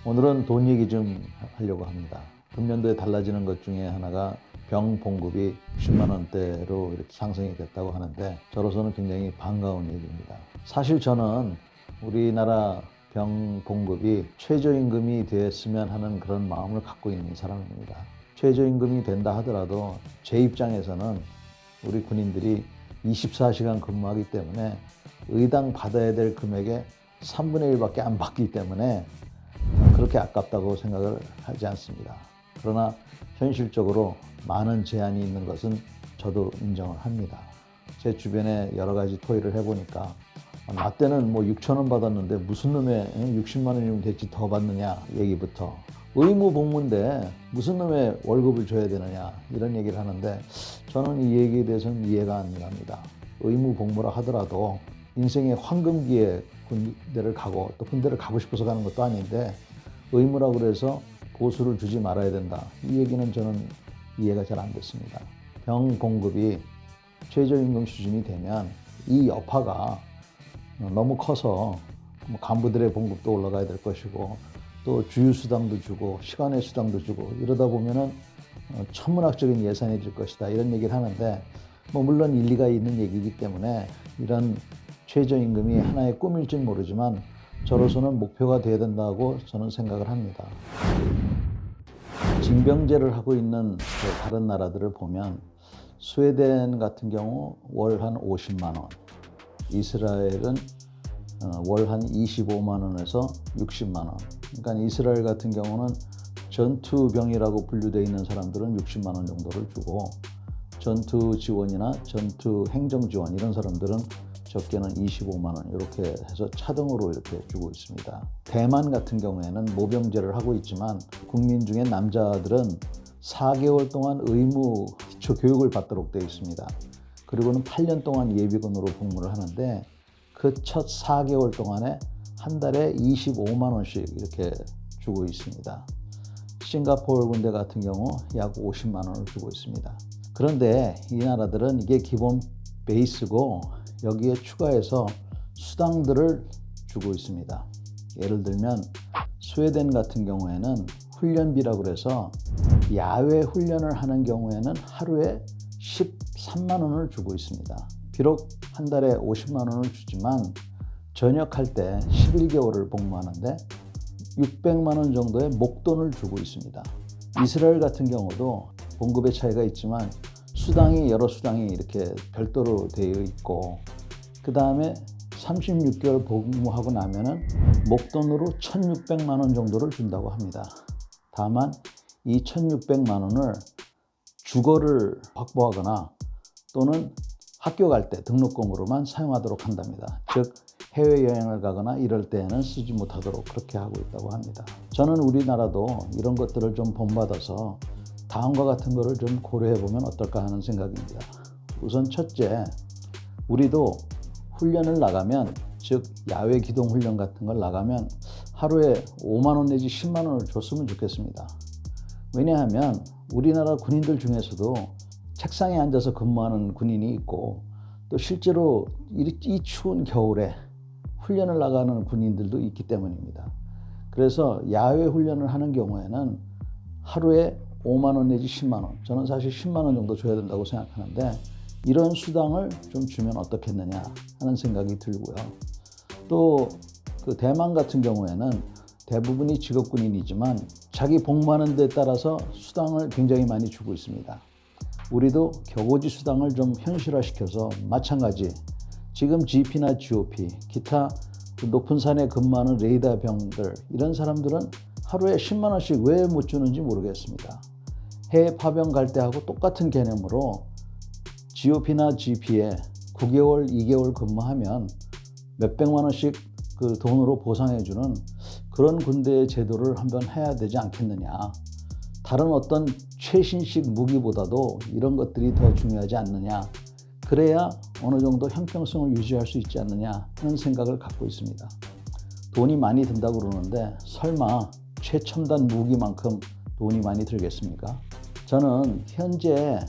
오늘은 돈 얘기 좀 하려고 합니다. 금년도에 달라지는 것 중에 하나가 병 봉급이 10만 원대로 이렇게 상승이 됐다고 하는데 저로서는 굉장히 반가운 얘기입니다. 사실 저는 우리나라 병 봉급이 최저임금이 됐으면 하는 그런 마음을 갖고 있는 사람입니다. 최저임금이 된다 하더라도 제 입장에서는 우리 군인들이 24시간 근무하기 때문에 의당 받아야 될 금액의 3분의 1밖에 안 받기 때문에 그렇게 아깝다고 생각을 하지 않습니다. 그러나 현실적으로 많은 제한이 있는 것은 저도 인정을 합니다. 제 주변에 여러 가지 토의를 해보니까 나 때는 6천 원 받았는데 무슨 놈의 60만 원이면 됐지 더 받느냐 얘기부터 의무 복무인데 무슨 놈의 월급을 줘야 되느냐 이런 얘기를 하는데 저는 이 얘기에 대해서는 이해가 안 갑니다. 의무 복무라 하더라도 인생의 황금기에 군대를 가고 또 군대를 가고 싶어서 가는 것도 아닌데 의무라고 그래서 보수를 주지 말아야 된다. 이 얘기는 저는 이해가 잘 안 됐습니다. 병 봉급이 최저임금 수준이 되면 이 여파가 너무 커서 간부들의 봉급도 올라가야 될 것이고 또 주휴수당도 주고 시간의 수당도 주고 이러다 보면은 천문학적인 예산이 들 것이다. 이런 얘기를 하는데 물론 일리가 있는 얘기이기 때문에 이런 최저임금이 하나의 꿈일지는 모르지만 저로서는 목표가 돼야 된다고 저는 생각을 합니다. 징병제를 하고 있는 다른 나라들을 보면 스웨덴 같은 경우 월 한 50만 원, 이스라엘은 월 한 25만 원에서 60만 원. 그러니까 이스라엘 같은 경우는 전투병이라고 분류되어 있는 사람들은 60만 원 정도를 주고 전투 지원이나 전투 행정 지원 이런 사람들은 적게는 25만 원 이렇게 해서 차등으로 이렇게 주고 있습니다. 대만 같은 경우에는 모병제를 하고 있지만 국민 중에 남자들은 4개월 동안 의무 기초 교육을 받도록 되어 있습니다. 그리고는 8년 동안 예비군으로 복무를 하는데 그 첫 4개월 동안에 한 달에 25만 원씩 이렇게 주고 있습니다. 싱가포르 군대 같은 경우 약 50만 원을 주고 있습니다. 그런데 이 나라들은 이게 기본 베이스고 여기에 추가해서 수당들을 주고 있습니다. 예를 들면 스웨덴 같은 경우에는 훈련비라고 그래서 야외 훈련을 하는 경우에는 하루에 13만 원을 주고 있습니다. 비록 한 달에 50만 원을 주지만 전역할 때 11개월을 복무하는데 600만 원 정도의 목돈을 주고 있습니다. 이스라엘 같은 경우도 봉급의 차이가 있지만 수당이 여러 수당이 이렇게 별도로 되어 있고 그 다음에 36개월 복무하고 나면은 목돈으로 1,600만 원 정도를 준다고 합니다. 다만 이 1,600만 원을 주거를 확보하거나 또는 학교 갈 때 등록금으로만 사용하도록 한답니다. 즉 해외여행을 가거나 이럴 때에는 쓰지 못하도록 그렇게 하고 있다고 합니다. 저는 우리나라도 이런 것들을 좀 본받아서 다음과 같은 거를 좀 고려해 보면 어떨까 하는 생각입니다. 우선 첫째, 우리도 훈련을 나가면 즉 야외 기동 훈련 같은 걸 나가면 하루에 5만 원 내지 10만 원을 줬으면 좋겠습니다. 왜냐하면 우리나라 군인들 중에서도 책상에 앉아서 근무하는 군인이 있고 또 실제로 이 추운 겨울에 훈련을 나가는 군인들도 있기 때문입니다. 그래서 야외 훈련을 하는 경우에는 하루에 5만 원 내지 10만 원, 저는 사실 10만 원 정도 줘야 된다고 생각하는데 이런 수당을 좀 주면 어떻겠느냐 하는 생각이 들고요. 또 그 대만 같은 경우에는 대부분이 직업군인이지만 자기 복무하는 데 따라서 수당을 굉장히 많이 주고 있습니다. 우리도 격오지 수당을 좀 현실화시켜서 마찬가지 지금 GP나 GOP, 기타 높은 산에 근무하는 레이더 병들 이런 사람들은 하루에 10만 원씩 왜 못 주는지 모르겠습니다. 해외 파병 갈 때 하고 똑같은 개념으로 GOP나 GP에 9개월, 2개월 근무하면 몇백만 원씩 그 돈으로 보상해주는 그런 군대의 제도를 한번 해야 되지 않겠느냐. 다른 어떤 최신식 무기보다도 이런 것들이 더 중요하지 않느냐. 그래야 어느 정도 형평성을 유지할 수 있지 않느냐 하는 생각을 갖고 있습니다. 돈이 많이 든다고 그러는데 설마 최첨단 무기만큼 돈이 많이 들겠습니까? 저는 현재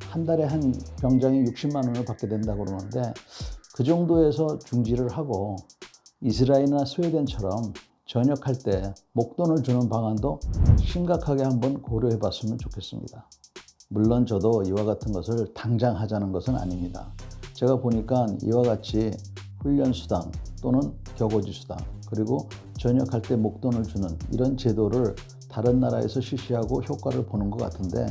한 달에 한 병장이 60만 원을 받게 된다고 그러는데 그 정도에서 중지를 하고 이스라엘이나 스웨덴처럼 전역할 때 목돈을 주는 방안도 심각하게 한번 고려해 봤으면 좋겠습니다. 물론 저도 이와 같은 것을 당장 하자는 것은 아닙니다. 제가 보니까 이와 같이 훈련수당 또는 격오지수당 그리고 전역할 때 목돈을 주는 이런 제도를 다른 나라에서 실시하고 효과를 보는 것 같은데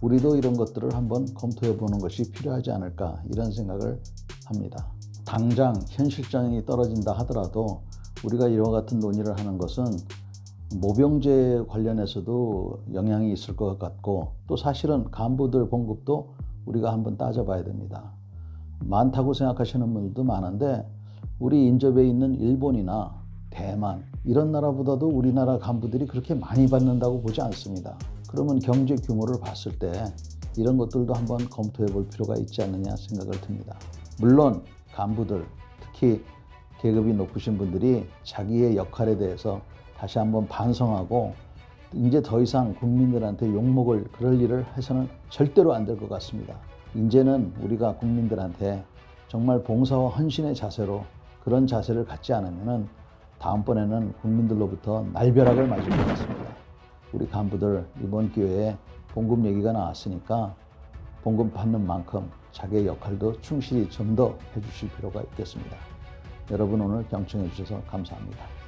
우리도 이런 것들을 한번 검토해 보는 것이 필요하지 않을까 이런 생각을 합니다. 당장 현실성이 떨어진다 하더라도 우리가 이와 같은 논의를 하는 것은 모병제 관련해서도 영향이 있을 것 같고 또 사실은 간부들 봉급도 우리가 한번 따져봐야 됩니다. 많다고 생각하시는 분들도 많은데 우리 인접에 있는 일본이나 대만 이런 나라보다도 우리나라 간부들이 그렇게 많이 받는다고 보지 않습니다. 그러면 경제 규모를 봤을 때 이런 것들도 한번 검토해 볼 필요가 있지 않느냐 생각을 듭니다. 물론 간부들 특히 계급이 높으신 분들이 자기의 역할에 대해서 다시 한번 반성하고 이제 더 이상 국민들한테 욕먹을 그럴 일을 해서는 절대로 안 될 것 같습니다. 이제는 우리가 국민들한테 정말 봉사와 헌신의 자세로 그런 자세를 갖지 않으면 다음번에는 국민들로부터 날벼락을 맞을 것 같습니다. 우리 간부들 이번 기회에 봉급 얘기가 나왔으니까 봉급 받는 만큼 자기의 역할도 충실히 좀 더 해주실 필요가 있겠습니다. 여러분 오늘 경청해 주셔서 감사합니다.